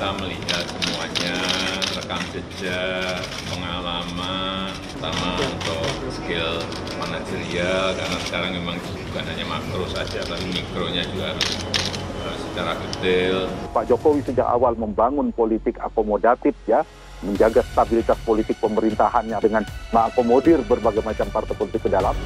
kita melihat semuanya, rekam jejak, pengalaman, terutama untuk skill manajerial, karena sekarang memang bukan hanya makro saja, tapi mikronya juga harus secara detail. Pak Jokowi sejak awal membangun politik akomodatif ya, menjaga stabilitas politik pemerintahannya dengan mengakomodir berbagai macam partai politik ke dalam.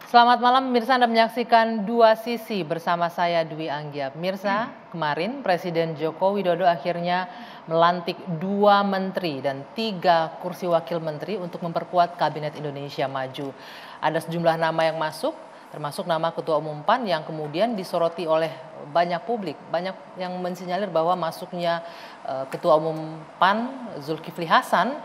Selamat malam pemirsa, Anda menyaksikan Dua Sisi bersama saya Dwi Anggia. Pemirsa, kemarin Presiden Joko Widodo akhirnya melantik 2 menteri dan 3 kursi wakil menteri untuk memperkuat Kabinet Indonesia Maju. Ada sejumlah nama yang masuk, termasuk nama Ketua Umum PAN yang kemudian disoroti oleh banyak publik. Banyak yang mensinyalir bahwa masuknya Ketua Umum PAN Zulkifli Hasan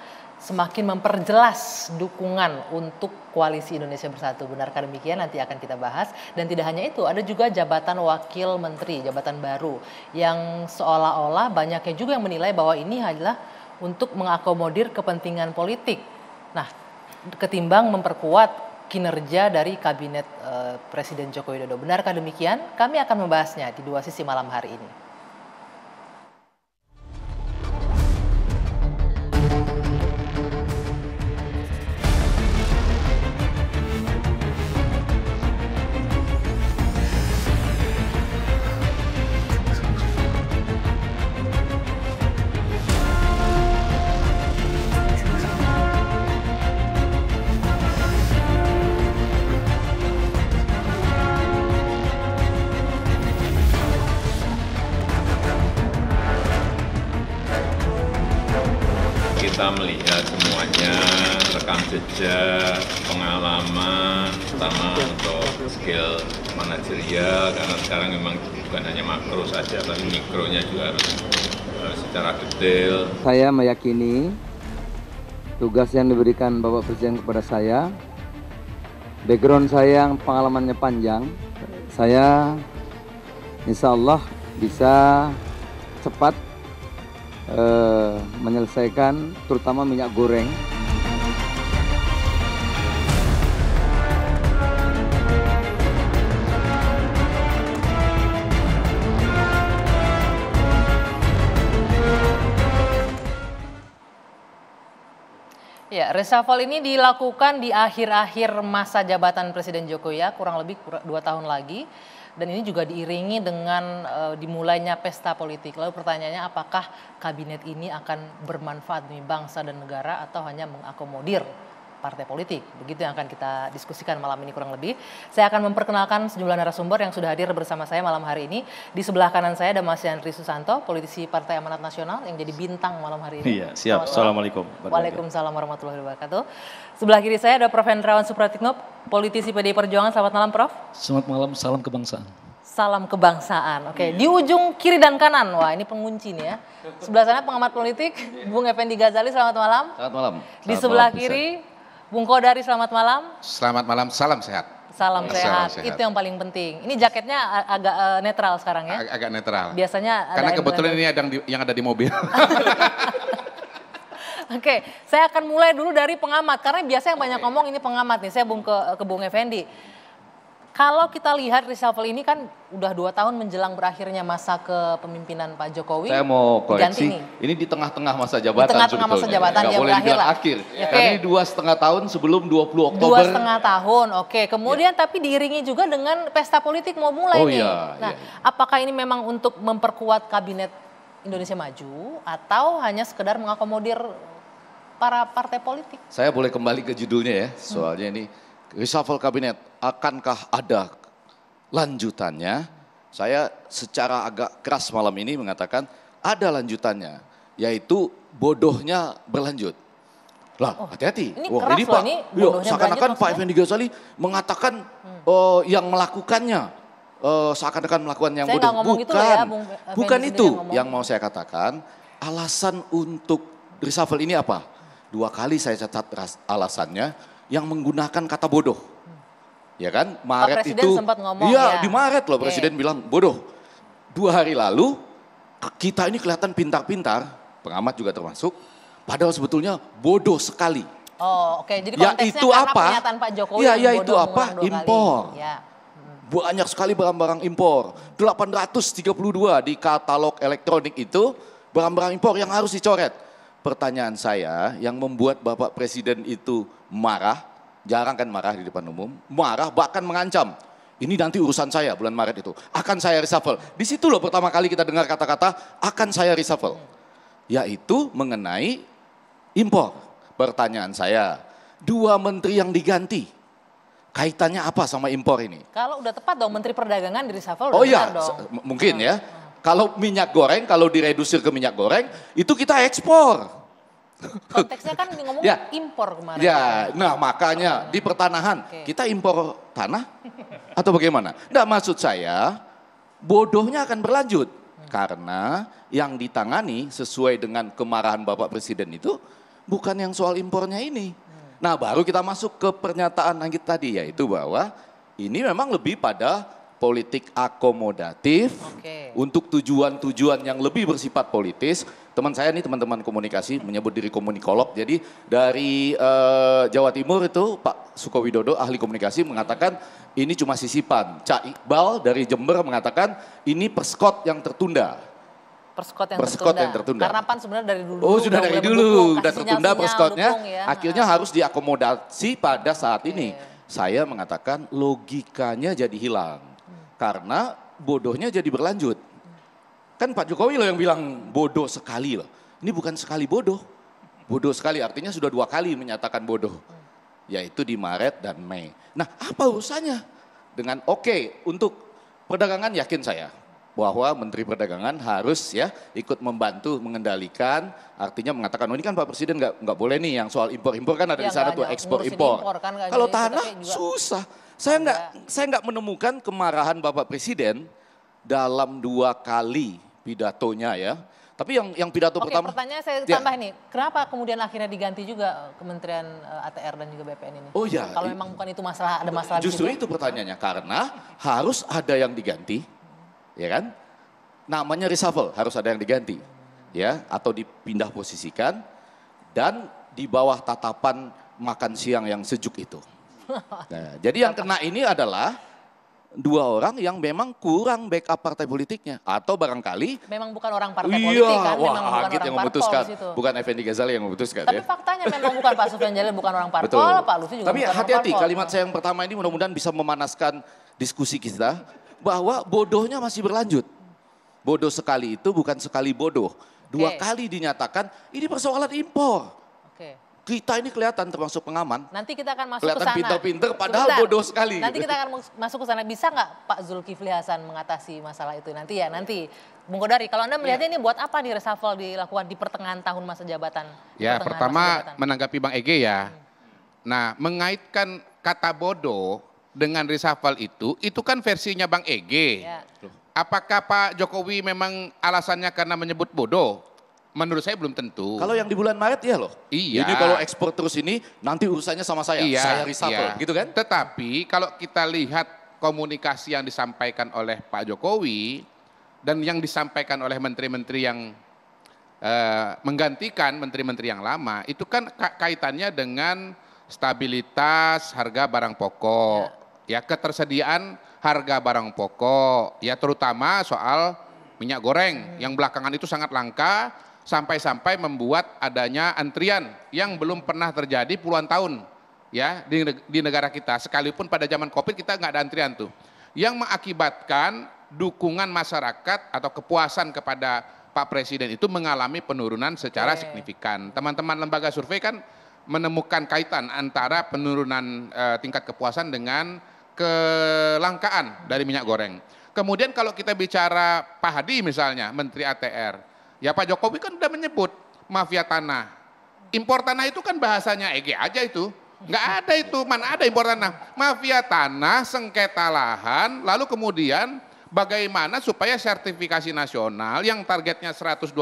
semakin memperjelas dukungan untuk Koalisi Indonesia Bersatu. Benarkah demikian? Nanti akan kita bahas. Dan tidak hanya itu, ada juga jabatan wakil menteri, jabatan baru yang seolah-olah banyaknya juga yang menilai bahwa ini adalah untuk mengakomodir kepentingan politik. Nah, ketimbang memperkuat kinerja dari Kabinet Presiden Joko Widodo. Benarkah demikian? Kami akan membahasnya di Dua Sisi malam hari ini. Kita melihat semuanya, rekam jejak, pengalaman, terutama untuk skill manajerial, karena sekarang memang bukan hanya makro saja, tapi mikronya juga harus secara detail. Saya meyakini tugas yang diberikan Bapak Presiden kepada saya, background saya yang pengalamannya panjang, saya insya Allah bisa cepat menyelesaikan terutama minyak goreng. Ya, reshuffle ini dilakukan di akhir-akhir masa jabatan Presiden Jokowi ya, kurang lebih 2 tahun lagi. Dan ini juga diiringi dengan dimulainya pesta politik. Lalu pertanyaannya, apakah kabinet ini akan bermanfaat bagi bangsa dan negara atau hanya mengakomodir partai politik? Begitu yang akan kita diskusikan malam ini kurang lebih. Saya akan memperkenalkan sejumlah narasumber yang sudah hadir bersama saya malam hari ini. Di sebelah kanan saya ada Mas Yandri Susanto, politisi Partai Amanat Nasional yang jadi bintang malam hari ini. Iya, siap. Assalamualaikum. Waalaikumsalam warahmatullahi wabarakatuh. Sebelah kiri saya ada Prof. Hendrawan Supratikno, politisi PDI Perjuangan. Selamat malam, Prof. Selamat malam, salam kebangsaan. Salam kebangsaan. Oke, di ujung kiri dan kanan. Wah, ini pengunci nih ya. Sebelah sana pengamat politik, Bung Effendi Ghazali. Selamat malam. Selamat malam. Di sebelah kiri, Bung Kodari. Selamat malam. Selamat malam, salam sehat. Salam sehat. Itu yang paling penting. Ini jaketnya agak netral sekarang ya. Agak netral. Biasanya ada karena kebetulan ini yang ada di mobil. Oke, saya akan mulai dulu dari pengamat karena biasa yang banyak ngomong ini pengamat nih. Saya ke Bung Effendi. Kalau kita lihat reshuffle ini kan udah 2 tahun menjelang berakhirnya masa kepemimpinan Pak Jokowi. Saya mau koreksi, ini di tengah-tengah masa jabatan. Di tengah-tengah masa jabatan nggak dia boleh berakhir dibilang lah. akhir. Ya. Karena ini 2,5 tahun sebelum 20 Oktober. 2,5 tahun, oke. Kemudian tapi diiringi juga dengan pesta politik mau mulai nih. Iya, nah, iya. apakah ini memang untuk memperkuat Kabinet Indonesia Maju atau hanya sekedar mengakomodir para partai politik? Saya boleh kembali ke judulnya ya, soalnya ini reshuffle kabinet, akankah ada lanjutannya? Saya secara agak keras malam ini mengatakan ada lanjutannya, yaitu bodohnya berlanjut. Lah, hati-hati. Ini Wah, keras ini loh, Pak, ini yuk, bodohnya seakan-akan berlanjut Pak maksudnya? Effendi Ghazali mengatakan yang melakukannya seakan-akan melakukan yang Saya bodoh. nggak ngomong Bukan, itu loh ya, Bung Effendi bukan sendiri itu yang ngomong. yang mau saya katakan. Alasan untuk reshuffle ini apa? 2 kali saya catat alasannya yang menggunakan kata bodoh. Ya kan, Maret Presiden itu, sempat ngomong iya ya. di Maret loh Oke. Presiden bilang bodoh. 2 hari lalu kita ini kelihatan pintar-pintar, pengamat juga termasuk, padahal sebetulnya bodoh sekali. Oh, oke. Jadi Ya konteksnya itu karena apa? pernyataan Pak Jokowi Ya, yang ya bodoh itu apa? mengulang 2 kali. Impor. Ya. banyak sekali barang-barang impor. 832 di katalog elektronik itu barang-barang impor yang harus dicoret. Pertanyaan saya yang membuat Bapak Presiden itu marah, jarang kan marah di depan umum, marah bahkan mengancam. Ini nanti urusan saya bulan Maret itu, akan saya reshuffle. Di situ loh pertama kali kita dengar kata-kata akan saya reshuffle. Yaitu mengenai impor. Pertanyaan saya, 2 menteri yang diganti, kaitannya apa sama impor ini? Kalau udah tepat dong Menteri Perdagangan di reshuffle Oh udah iya, benar dong. mungkin ya. Kalau minyak goreng, kalau diredusir ke minyak goreng, itu kita ekspor. Konteksnya kan ngomong Ya. impor kemarin. Ya, nah makanya di pertanahan Oke. kita impor tanah atau bagaimana? Nggak, maksud saya bodohnya akan berlanjut. Karena yang ditangani sesuai dengan kemarahan Bapak Presiden itu bukan yang soal impornya ini. Nah baru kita masuk ke pernyataan Anggit tadi, yaitu bahwa ini memang lebih pada politik akomodatif Oke. untuk tujuan-tujuan yang lebih bersifat politis. Teman saya nih, teman-teman komunikasi menyebut diri komunikolog. Jadi dari Jawa Timur itu Pak Sukowidodo ahli komunikasi mengatakan ini cuma sisipan. Cak Iqbal dari Jember mengatakan ini perskot yang tertunda. Perskot Perskot yang tertunda. Karena PAN sebenarnya dari dulu. Oh sudah dari mulai dulu, mendukung, udah kasih tertunda sinyal-sinyal perskotnya, dukung ya. akhirnya harus diakomodasi pada saat ini. Saya mengatakan logikanya jadi hilang, karena bodohnya jadi berlanjut. Kan Pak Jokowi loh yang bilang bodoh sekali loh, ini bukan sekali bodoh, bodoh sekali artinya sudah 2 kali menyatakan bodoh, yaitu di Maret dan Mei. Nah apa urusannya dengan untuk perdagangan yakin saya bahwa Menteri Perdagangan harus ya ikut membantu mengendalikan, artinya mengatakan oh ini kan Pak Presiden nggak boleh nih yang soal impor-impor kan ada Ya, di sana nggak tuh ada, ekspor ngurusin impor. impor kan nggak Kalau jadi, tanah tapi juga susah. Saya nggak menemukan kemarahan Bapak Presiden dalam 2 kali pidatonya ya. Tapi yang pidato Oke, pertama. pertanyaan saya Ya. tambah nih, kenapa kemudian akhirnya diganti juga Kementerian ATR dan juga BPN ini? Oh ya. Kalau memang bukan itu masalah, ada masalah di Justru situ. itu pertanyaannya, karena harus ada yang diganti, ya kan? Namanya reshuffle, harus ada yang diganti, ya, atau dipindah posisikan, dan di bawah tatapan makan siang yang sejuk itu. Nah, jadi yang kena ini adalah 2 orang yang memang kurang backup partai politiknya, atau barangkali Memang bukan orang partai politik kan, wah, memang bukan Agit orang yang parpol memutuskan, di situ. bukan Effendi Ghazali yang memutuskan Tapi ya. faktanya memang bukan Pak Sufyan Jalil, bukan orang parpol, Betul. Pak Lutfi juga Tapi bukan orang hati-hati, parpol. kalimat saya yang pertama ini mudah-mudahan bisa memanaskan diskusi kita bahwa bodohnya masih berlanjut. Bodoh sekali itu bukan sekali bodoh. 2 kali dinyatakan ini persoalan impor. Oke. Kita ini kelihatan termasuk pengaman. Nanti kita akan masuk ke Kelihatan sana. pinter-pinter padahal Sebentar. bodoh sekali. Nanti kita akan masuk ke sana. Bisa nggak Pak Zulkifli Hasan mengatasi masalah itu? Nanti. Bung Kodari, kalau Anda melihatnya ini buat apa nih reshuffle dilakukan di pertengahan tahun masa jabatan? Ya, Pertengahan masa pertama jabatan. menanggapi Bang Ege ya. Nah, mengaitkan kata bodoh dengan reshuffle itu kan versinya Bang Ege. Ya. Apakah Pak Jokowi memang alasannya karena menyebut bodoh? Menurut saya belum tentu. Kalau yang di bulan Maret ya loh. Iya. Ini kalau ekspor terus ini nanti urusannya sama saya. Iya, Saya reshuffle iya. gitu kan. Tetapi kalau kita lihat komunikasi yang disampaikan oleh Pak Jokowi dan yang disampaikan oleh menteri-menteri yang menggantikan menteri-menteri yang lama, itu kan kaitannya dengan stabilitas harga barang pokok, ya ketersediaan harga barang pokok, ya terutama soal minyak goreng yang belakangan itu sangat langka sampai-sampai membuat adanya antrian yang belum pernah terjadi puluhan tahun ya di negara kita, sekalipun pada zaman Covid kita nggak ada antrian tuh, yang mengakibatkan dukungan masyarakat atau kepuasan kepada Pak Presiden itu mengalami penurunan secara signifikan. Teman-teman lembaga survei kan menemukan kaitan antara penurunan tingkat kepuasan dengan kelangkaan dari minyak goreng. Kemudian kalau kita bicara Pak Hadi misalnya, Menteri ATR, ya Pak Jokowi kan udah menyebut mafia tanah. Impor tanah itu kan bahasanya EG aja itu. Nggak ada itu, mana ada impor tanah. Mafia tanah, sengketa lahan, lalu kemudian bagaimana supaya sertifikasi nasional yang targetnya 126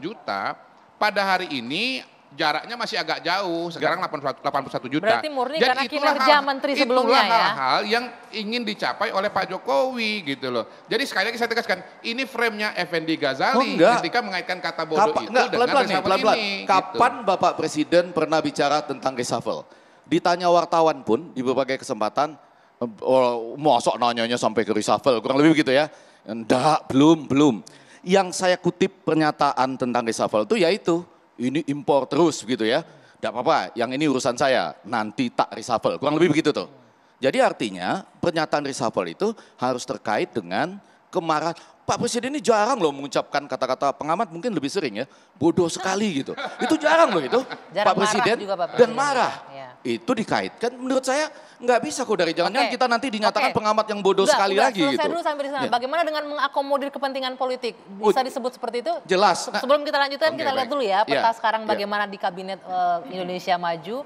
juta, pada hari ini jaraknya masih agak jauh, sekarang 81 juta. Berarti murni Jadi karena itulah kinerja menteri sebelumnya ya. hal-hal yang ingin dicapai oleh Pak Jokowi gitu loh. Jadi sekali lagi saya tegaskan, ini frame-nya Effendi Ghazali ketika mengaitkan kata bodoh itu dengan reshuffle ini. Kapan Bapak Presiden pernah bicara tentang reshuffle? Ditanya wartawan pun di berbagai kesempatan, Oh, mosok nanyanya sampai ke reshuffle, kurang lebih begitu ya. Enggak, belum. Yang saya kutip pernyataan tentang reshuffle itu yaitu, ini impor terus gitu ya. Enggak apa-apa, yang ini urusan saya, nanti tak reshuffle, kurang lebih begitu tuh. Jadi artinya pernyataan reshuffle itu harus terkait dengan kemarahan. Pak Presiden ini jarang loh mengucapkan kata-kata, pengamat mungkin lebih sering ya, bodoh sekali gitu. Itu jarang loh itu, Jarang Pak Presiden, marah juga Pak dan Presiden. marah. Ya. Itu dikaitkan menurut saya nggak bisa kok dari jangan-jangan Oke. kita nanti dinyatakan Oke. pengamat yang bodoh sekali Udah, lagi selesai gitu. dulu sampai di sana. Ya. Bagaimana dengan mengakomodir kepentingan politik? Bisa disebut seperti itu? Jelas. Sebelum kita lanjutkan, Oke, kita lihat baik. dulu ya peta Ya, sekarang ya. bagaimana di Kabinet Indonesia Maju.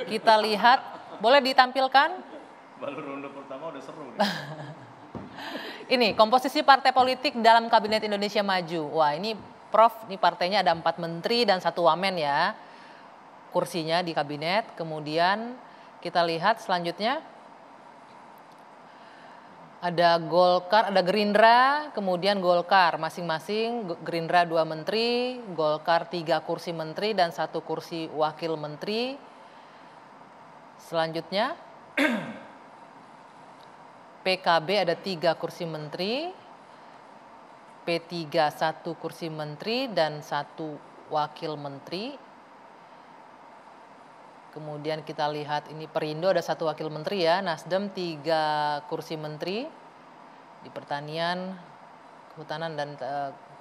Kita lihat, boleh ditampilkan? Baru ronde pertama udah seru. Ini komposisi partai politik dalam Kabinet Indonesia Maju. Wah, ini Prof, ini partainya ada 4 menteri dan 1 wamen ya. Kursinya di kabinet. Kemudian kita lihat selanjutnya. Ada Golkar, ada Gerindra, kemudian Golkar. Masing-masing Gerindra 2 menteri, Golkar 3 kursi menteri dan 1 kursi wakil menteri. Selanjutnya PKB ada 3 kursi menteri, P3 1 kursi menteri dan 1 wakil menteri. Kemudian kita lihat ini Perindo ada 1 wakil menteri ya, Nasdem 3 kursi menteri di pertanian, kehutanan dan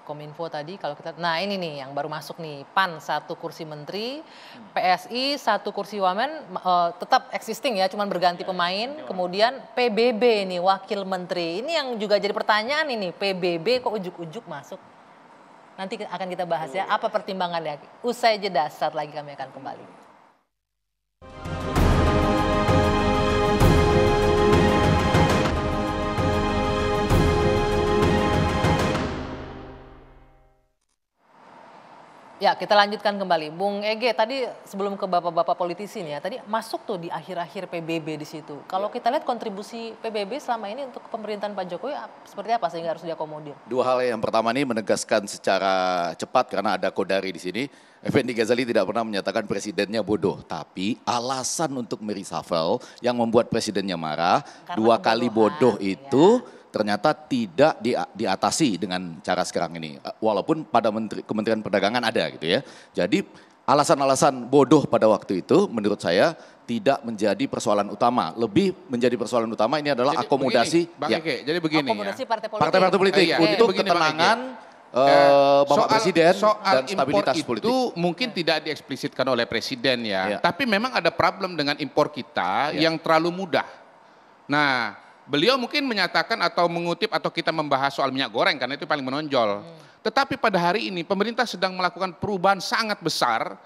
Kominfo tadi kalau kita, nah ini nih yang baru masuk nih, PAN 1 kursi menteri, PSI 1 kursi wamen, tetap existing ya, cuman berganti pemain. Kemudian PBB nih wakil menteri, ini yang juga jadi pertanyaan ini, PBB kok ujuk-ujuk masuk? Nanti akan kita bahas ya, apa pertimbangannya? Usai jeda, saat lagi kami akan kembali. Ya, kita lanjutkan kembali. Bung Ege, tadi sebelum ke bapak-bapak politisi nih ya, tadi masuk tuh di akhir-akhir PBB di situ. Kalau kita lihat kontribusi PBB selama ini untuk pemerintahan Pak Jokowi seperti apa sehingga harus diakomodir? 2 hal yang pertama nih menegaskan secara cepat karena ada Kodari di sini. Effendi Ghazali tidak pernah menyatakan presidennya bodoh, tapi alasan untuk mereshuffle yang membuat presidennya marah, Karena 2 kali bodoh kebodohan, itu ternyata tidak diatasi dengan cara sekarang ini. Walaupun pada Kementerian Perdagangan ada gitu ya. Jadi alasan-alasan bodoh pada waktu itu menurut saya tidak menjadi persoalan utama. Lebih menjadi persoalan utama ini adalah Jadi akomodasi. begini, Bang Ya, Ege, jadi begini Akomodasi ya. partai politik. partai-partai politik Iya, untuk begini, Bang ketenangan Bapak Presiden dan stabilitas impor politik. itu mungkin tidak dieksplisitkan oleh Presiden ya. Ya. Tapi memang ada problem dengan impor kita Ya. yang terlalu mudah. Nah, beliau mungkin menyatakan atau mengutip atau kita membahas soal minyak goreng karena itu paling menonjol. Tetapi pada hari ini pemerintah sedang melakukan perubahan sangat besar.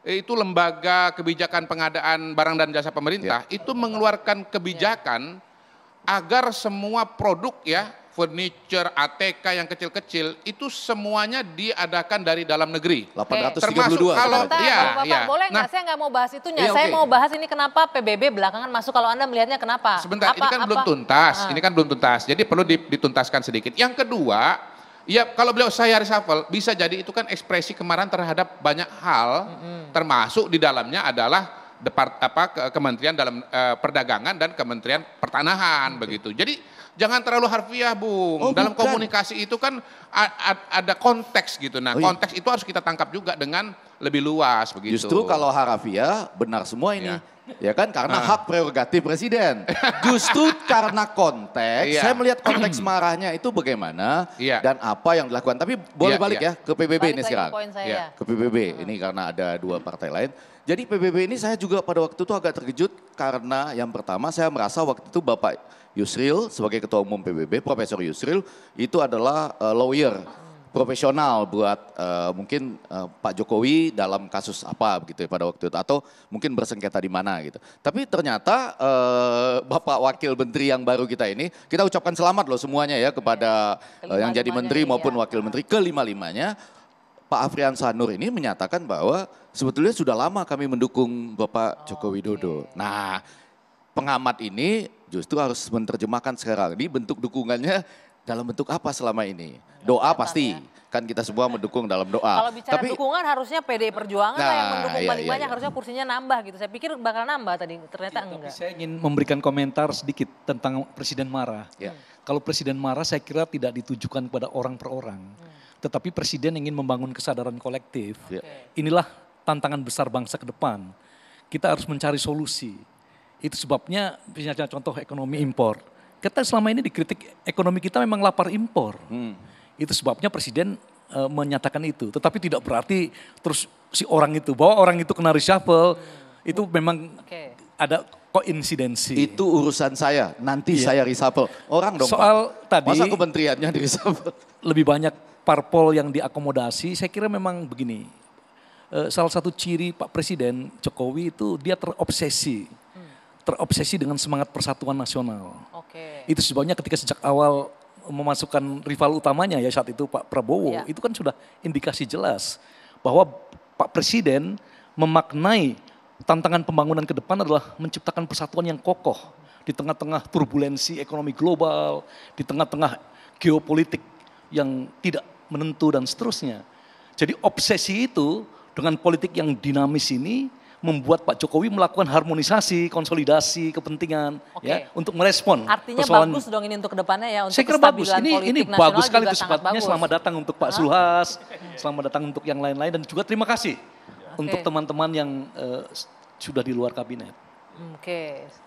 Itu lembaga kebijakan pengadaan barang dan jasa pemerintah itu mengeluarkan kebijakan agar semua produk ya, furniture, ATK yang kecil-kecil itu semuanya diadakan dari dalam negeri. 832 Termasuk kalau Bentar, iya, Bapak, iya. boleh nggak? Nah, Saya nggak mau bahas itunya. Iya, Saya oke. mau bahas ini kenapa PBB belakangan masuk. Kalau Anda melihatnya kenapa? sebentar, ini kan belum tuntas. Ini kan belum tuntas. Jadi perlu dituntaskan sedikit. Yang kedua, ya kalau beliau saya reshuffle, bisa jadi itu kan ekspresi kemarahan terhadap banyak hal, termasuk di dalamnya adalah kementerian dalam perdagangan dan kementerian pertanahan begitu. Jadi jangan terlalu harfiah, Bung. Oh, dalam bukan. komunikasi itu kan ada konteks gitu. Nah, Oh, iya. konteks itu harus kita tangkap juga dengan lebih luas begitu. Justru kalau harafiah benar semua ini. Ya kan karena hak prerogatif presiden. Justru karena konteks, Iya. saya melihat konteks marahnya itu bagaimana Iya. dan apa yang dilakukan. Tapi boleh Iya, balik iya. ya ke PBB Balik ini lagi sekarang. poin saya. Iya. Ke PBB ini karena ada 2 partai lain. Jadi PBB ini saya juga pada waktu itu agak terkejut karena yang pertama saya merasa waktu itu Bapak Yusril sebagai Ketua Umum PBB, Profesor Yusril itu adalah lawyer profesional buat mungkin Pak Jokowi dalam kasus apa begitu ya pada waktu itu atau mungkin bersengketa di mana gitu. Tapi ternyata Bapak Wakil Menteri yang baru kita ini kita ucapkan selamat loh semuanya ya kepada yang jadi menteri maupun wakil menteri kelima-limanya. Pak Afrian Sanur ini menyatakan bahwa sebetulnya sudah lama kami mendukung Bapak Joko Widodo. Nah, pengamat ini justru harus menerjemahkan sekarang ini bentuk dukungannya dalam bentuk apa selama ini? Doa pasti, kan kita semua mendukung dalam doa. Kalau bicara dukungan harusnya PDI Perjuangan lah yang mendukung iya, paling banyak, iya. harusnya kursinya nambah gitu. Saya pikir bakal nambah tadi, ternyata Tapi enggak. saya ingin memberikan komentar sedikit tentang Presiden marah. Ya. Kalau Presiden marah saya kira tidak ditujukan kepada orang per orang. Tetapi Presiden ingin membangun kesadaran kolektif. Ya. Inilah tantangan besar bangsa ke depan. Kita harus mencari solusi. Itu sebabnya misalnya contoh ekonomi impor. Kita selama ini dikritik ekonomi kita memang lapar impor. Itu sebabnya Presiden menyatakan itu. Tetapi tidak berarti terus si orang itu, bahwa orang itu kena reshuffle, itu memang ada koinsidensi. Itu urusan saya, nanti saya reshuffle. Orang dong Soal Pak. tadi, Masa kementeriannya di reshuffle? lebih banyak parpol yang diakomodasi, saya kira memang begini. Salah satu ciri Pak Presiden Jokowi itu dia terobsesi dengan semangat persatuan nasional. Itu sebabnya ketika sejak awal memasukkan rival utamanya ya saat itu Pak Prabowo, itu kan sudah indikasi jelas bahwa Pak Presiden memaknai tantangan pembangunan ke depan adalah menciptakan persatuan yang kokoh di tengah-tengah turbulensi ekonomi global, di tengah-tengah geopolitik yang tidak menentu dan seterusnya. Jadi obsesi itu dengan politik yang dinamis ini membuat Pak Jokowi melakukan harmonisasi, konsolidasi kepentingan ya untuk merespon. Artinya persoalan. bagus dong ini untuk kedepannya ya, untuk Saya kira bagus. Ini bagus sekali itu sifatnya. Selamat datang untuk Pak Zulhas, selamat datang untuk yang lain-lain, dan juga terima kasih untuk teman-teman yang sudah di luar kabinet.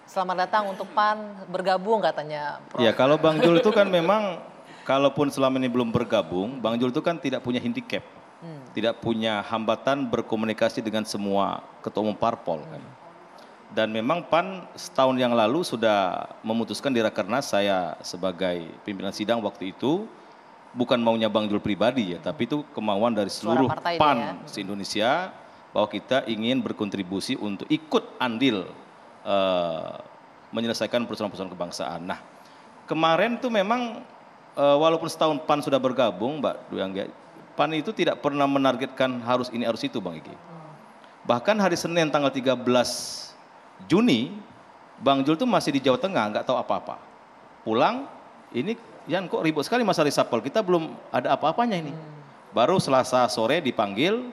Selamat datang untuk PAN bergabung katanya. Prof. Ya kalau Bang Jul itu kan memang, kalaupun selama ini belum bergabung, Bang Jul itu kan tidak punya handicap. Tidak punya hambatan berkomunikasi dengan semua ketua umum parpol kan. Dan memang PAN setahun yang lalu sudah memutuskan di Rakernas, saya sebagai pimpinan sidang waktu itu bukan maunya Bang Jul pribadi ya, tapi itu kemauan dari seluruh PAN se-Indonesia bahwa kita ingin berkontribusi untuk ikut andil menyelesaikan persoalan-persoalan kebangsaan. Nah, kemarin tuh memang walaupun setahun PAN sudah bergabung, Mbak Dwi Anggia, PAN itu tidak pernah menargetkan harus ini harus itu Bang Iki. Bahkan hari Senin tanggal 13 Juni, Bang Jul tuh masih di Jawa Tengah, nggak tahu apa-apa. Pulang, ini Yan kok ribut sekali masa reshuffle, kita belum ada apa-apanya ini. Baru Selasa sore dipanggil,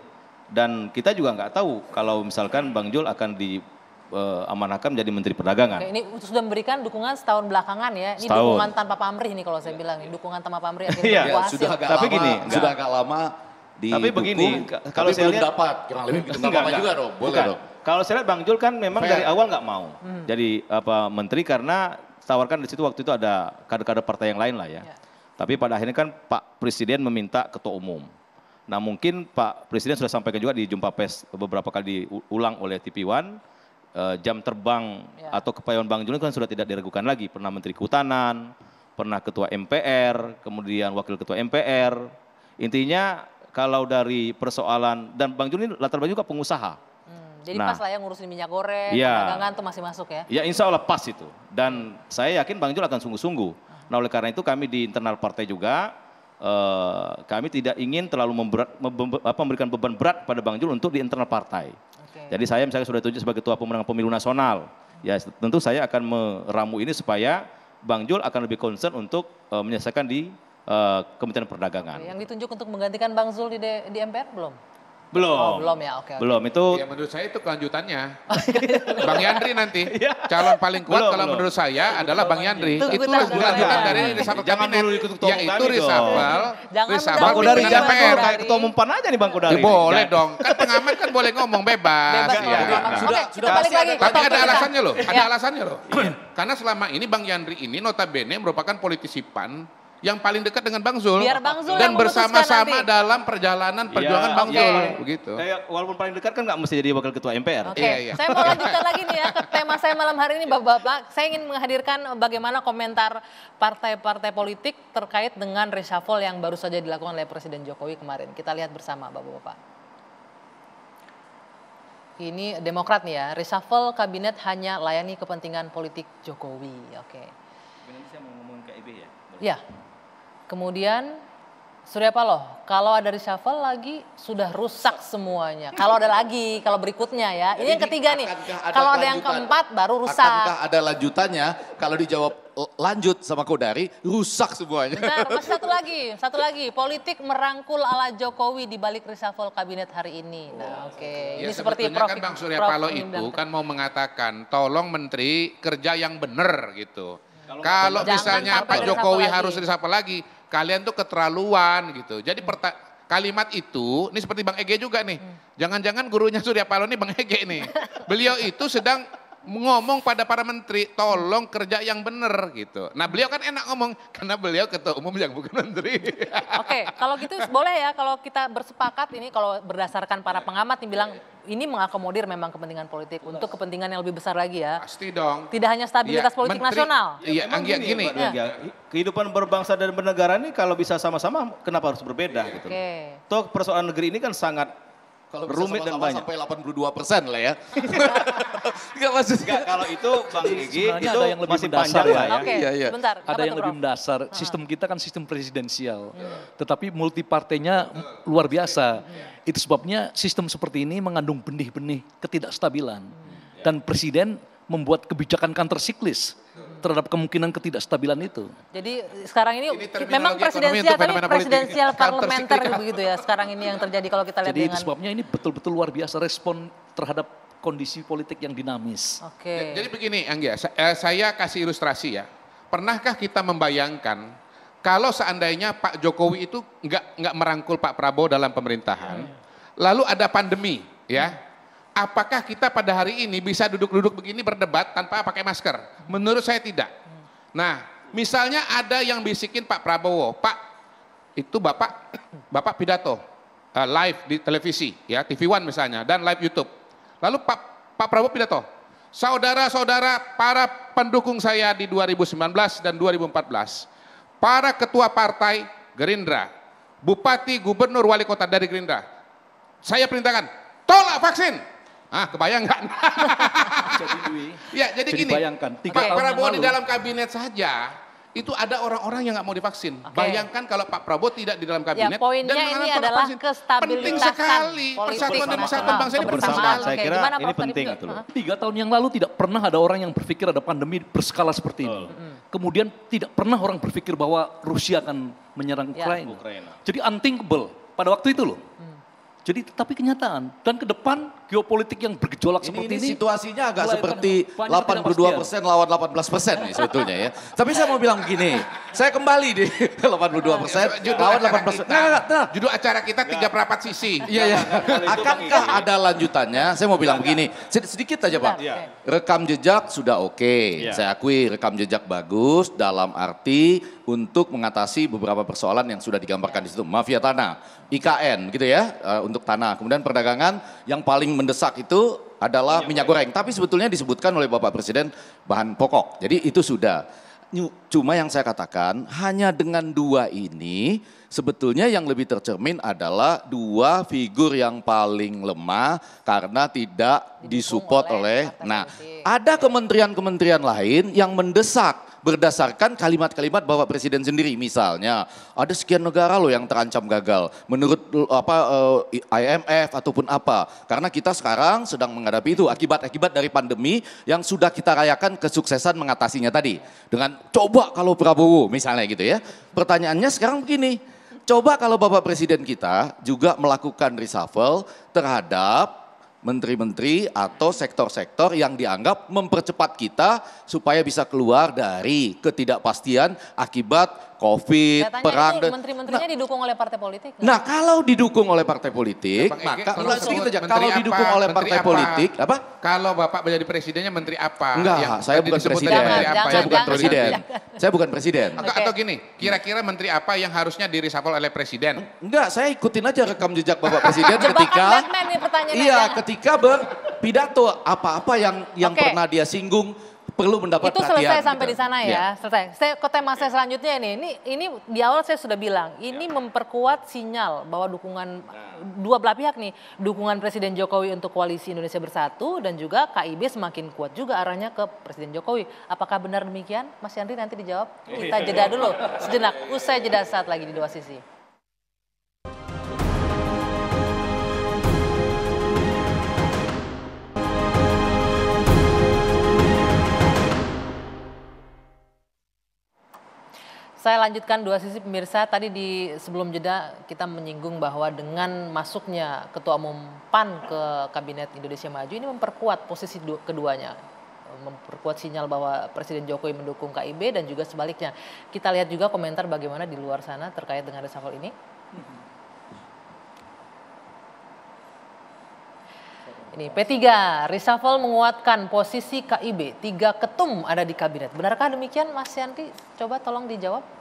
dan kita juga nggak tahu kalau misalkan Bang Jul akan diamanahkan menjadi Menteri Perdagangan. Oke, ini sudah memberikan dukungan setahun belakangan ya. Ini setahun. dukungan tanpa pamrih nih kalau saya bilang. Dukungan tanpa pamrih akhirnya Ya, berbuah sudah hasil. agak Tapi lama, gini, sudah agak lama Tapi begini, kalau saya belum dapat, kurang lebih gitu, apa juga dong, boleh dong. Kalau saya lihat Bang Jul kan memang dari awal nggak mau jadi menteri, karena tawarkan di situ waktu itu ada kader-kader partai yang lain lah ya. Tapi pada akhirnya kan Pak Presiden meminta ketua umum. Nah mungkin Pak Presiden sudah sampaikan juga di jumpa pers beberapa kali diulang oleh TV One, jam terbang atau kepayaan Bang Jul kan sudah tidak diragukan lagi. Pernah Menteri Kehutanan, pernah Ketua MPR, kemudian Wakil Ketua MPR. Intinya kalau dari persoalan, dan Bang Jul ini latar belakang juga pengusaha. Jadi pas lah ya ngurusin minyak goreng, perdagangan tuh masih masuk ya? Ya insya Allah pas itu. Dan saya yakin Bang Jul akan sungguh-sungguh. Nah oleh karena itu kami di internal partai juga, kami tidak ingin terlalu memberikan beban berat pada Bang Jul untuk di internal partai. Jadi saya misalnya sudah ditunjuk sebagai Ketua Pemenangan Pemilu Nasional. Ya tentu saya akan meramu ini supaya Bang Jul akan lebih concern untuk menyelesaikan di Kementerian Perdagangan. Yang ditunjuk untuk menggantikan Bang Zul di MPR belum? Belum. Oh, belum ya, oke. Belum, itu. Ya menurut saya itu kelanjutannya. Bang Yandri nanti, calon paling kuat kalau menurut saya adalah Bang Yandri. Itu kelanjutan dari reshuffle kabinet. Yaitu reshuffle Bang Kodari pimpinan jangan MPR. kayak ketua umum PAN aja nih Bang Kodari. Ya, boleh dong, kan pengamat kan boleh ngomong bebas. Ya. Sudah balik lagi. tapi ada alasannya loh, ada alasannya loh. Karena selama ini Bang Yandri ini notabene merupakan politisi PAN yang paling dekat dengan Bang Zul. Biar Bang Zul dan yang memutuskan bersama-sama nanti. dalam perjalanan perjuangan Bang Zul. Begitu. Walaupun paling dekat kan nggak mesti jadi wakil ketua MPR. Oke, saya mau lanjutkan lagi nih ya ke tema saya malam hari ini Bapak-Bapak. Saya ingin menghadirkan bagaimana komentar partai-partai politik terkait dengan reshuffle yang baru saja dilakukan oleh Presiden Jokowi kemarin. Kita lihat bersama Bapak-Bapak. Ini Demokrat nih ya, reshuffle kabinet hanya layani kepentingan politik Jokowi. Oke. Saya mau ngomong KIB ya? Ya. Kemudian Surya Paloh, kalau ada reshuffle lagi sudah rusak semuanya. Kalau ada lagi, kalau berikutnya ya. Ini yang ketiga nih. Kalau ada yang keempat baru rusak. Akankah ada lanjutannya? Kalau dijawab lanjut sama Kodari, rusak semuanya. Bentar, masih satu lagi. Politik merangkul ala Jokowi di balik reshuffle kabinet hari ini. Nah, oke. Ya, Ini seperti sebetulnya kan Bang Surya Paloh ini itu bilang kan mau mengatakan, tolong menteri kerja yang benar gitu. Kalau Jangan misalnya sampai Pak reshuffle Jokowi lagi. harus reshuffle lagi, kalian tuh keterlaluan gitu. Jadi kalimat itu, ini seperti Bang Ege juga nih. Jangan-jangan gurunya Surya Paloh nih Bang Ege nih. Beliau itu sedang ngomong pada para menteri, tolong kerja yang benar gitu. Nah beliau kan enak ngomong, karena beliau ketua umum yang bukan menteri. Oke, kalau gitu boleh ya kalau kita bersepakat ini kalau berdasarkan para pengamat yang bilang ini mengakomodir memang kepentingan politik untuk kepentingan yang lebih besar lagi ya. Pasti dong. Tidak hanya stabilitas Ya, politik menteri- nasional. Iya, Anggia gini. Pak Anggia, kehidupan berbangsa dan bernegara ini kalau bisa sama-sama kenapa harus berbeda gitu. Oke. Toh persoalan negeri ini kan sangat Kalau bisa rumit dan sama-sama banyak. sampai 82% lah ya. Enggak maksudnya. Enggak, kalau itu Bang Gigi Sebenarnya itu ada yang lebih masih mendasar panjang ya. lah ya. Oke, Iya, iya. sebentar. Ada Apa yang tuh, lebih Prof? mendasar, sistem kita kan sistem presidensial, tetapi multipartainya luar biasa. Itu sebabnya sistem seperti ini mengandung benih-benih ketidakstabilan. Dan presiden membuat kebijakan countersiklis terhadap kemungkinan ketidakstabilan itu. Jadi sekarang ini, Ini terminologi memang ekonomi presidensial, untuk tapi fenomena politik. presidensial parlementer Countercyclical. begitu ya. Sekarang ini yang terjadi kalau kita lihat Jadi itu dengan. sebabnya ini betul-betul luar biasa respon terhadap kondisi politik yang dinamis. Oke. Jadi begini Anggia, saya kasih ilustrasi ya. Pernahkah kita membayangkan kalau seandainya Pak Jokowi itu nggak merangkul Pak Prabowo dalam pemerintahan, lalu ada pandemi ya, apakah kita pada hari ini bisa duduk-duduk begini berdebat tanpa pakai masker? Menurut saya tidak. Nah, misalnya ada yang bisikin Pak Prabowo, Pak itu Bapak pidato live di televisi ya, TV One misalnya dan live YouTube. Lalu Pak Prabowo pidato, saudara-saudara para pendukung saya di 2019 dan 2014, para ketua partai Gerindra, bupati, gubernur, wali kota dari Gerindra, saya perintahkan tolak vaksin. Ah, kebayang nggak? Ya, jadi gini, bayangkan, 3 Pak tahun Prabowo yang di lalu. dalam kabinet saja itu ada orang-orang yang nggak mau divaksin. Oke. Bayangkan kalau Pak Prabowo tidak di dalam kabinet poinnya dan mengatakan ini tolak adalah vaksin. kestabilitasan Penting sekali politik persatuan dan kesatuan nasional, bangsa ini penting kebersamaan. sekali. Saya Oke, kira gimana, ini Prof, tadi penting juga? itu loh. 3 tahun yang lalu tidak pernah ada orang yang berpikir ada pandemi berskala seperti ini. Kemudian tidak pernah orang berpikir bahwa Rusia akan menyerang Ya. Ukraina. Jadi unthinkable pada waktu itu loh. Jadi tapi kenyataan dan ke depan geopolitik yang bergejolak seperti ini. Situasinya agak melahirkan seperti banyak 82% lawan 18% nih sebetulnya ya. Tapi saya mau bilang begini, saya kembali di 82% lawan 18%. Nah. Judul acara kita 3 perapat sisi. Iya, iya. Akankah ada lanjutannya? Saya mau bilang begini, sedikit aja Pak. Iya. Rekam jejak sudah oke. Saya akui rekam jejak bagus dalam arti untuk mengatasi beberapa persoalan yang sudah digambarkan di situ. Mafia tanah, IKN gitu ya, untuk tanah. Kemudian perdagangan yang paling mendesak itu adalah minyak goreng. Tapi sebetulnya disebutkan oleh Bapak Presiden bahan pokok. Jadi itu sudah. Cuma yang saya katakan hanya dengan 2 ini sebetulnya yang lebih tercermin adalah 2 figur yang paling lemah karena tidak disupport oleh. Nah, ada kementerian-kementerian lain yang mendesak berdasarkan kalimat-kalimat Bapak Presiden sendiri. Misalnya ada sekian negara loh yang terancam gagal menurut IMF ataupun apa. Karena kita sekarang sedang menghadapi itu akibat-akibat dari pandemi yang sudah kita rayakan kesuksesan mengatasinya tadi. Dengan coba kalau Prabowo misalnya gitu ya. Pertanyaannya sekarang begini, coba kalau Bapak Presiden kita juga melakukan reshuffle terhadap menteri-menteri atau sektor-sektor yang dianggap mempercepat kita supaya bisa keluar dari ketidakpastian akibat COVID, Katanya perang. itu menteri-menterinya didukung oleh partai politik. nggak? Nah kalau didukung oleh partai politik, Bang Ege, maka kalau enggak, sedikit sebut aja, menteri kalau apa, didukung oleh menteri partai apa? politik, apa? Kalau Bapak menjadi presidennya menteri apa? Enggak, Yang saya tadi bukan disebut presiden. tadi menteri apa Saya yang bukan diatur presiden. nanti? Saya bukan presiden. Atau gini, kira-kira menteri apa yang harusnya di-reshuffle oleh presiden? Enggak, saya ikutin aja rekam jejak Bapak Presiden Jebakan ketika Batman nih pertanyaannya. iya, Jangan. ketika berpidato apa-apa yang Oke. pernah dia singgung perlu mendapat Itu perhatian. selesai sampai gitu. di sana ya, selesai. Saya ke tema saya selanjutnya ini di awal saya sudah bilang, ini memperkuat sinyal bahwa dukungan dua belah pihak nih, dukungan Presiden Jokowi untuk koalisi Indonesia Bersatu dan juga KIB semakin kuat juga arahnya ke Presiden Jokowi. Apakah benar demikian? Mas Yandri nanti dijawab. Kita jeda dulu sejenak, usai jeda saat lagi di Dua Sisi. Saya lanjutkan dua sisi pemirsa. Tadi di sebelum jeda kita menyinggung bahwa dengan masuknya Ketua Umum PAN ke Kabinet Indonesia Maju ini memperkuat posisi keduanya. Memperkuat sinyal bahwa Presiden Jokowi mendukung KIB dan juga sebaliknya. Kita lihat juga komentar bagaimana di luar sana terkait dengan reshuffle ini. Ini P3, reshuffle menguatkan posisi KIB, 3 ketum ada di kabinet. Benarkah demikian Mas Yandri? Coba tolong dijawab.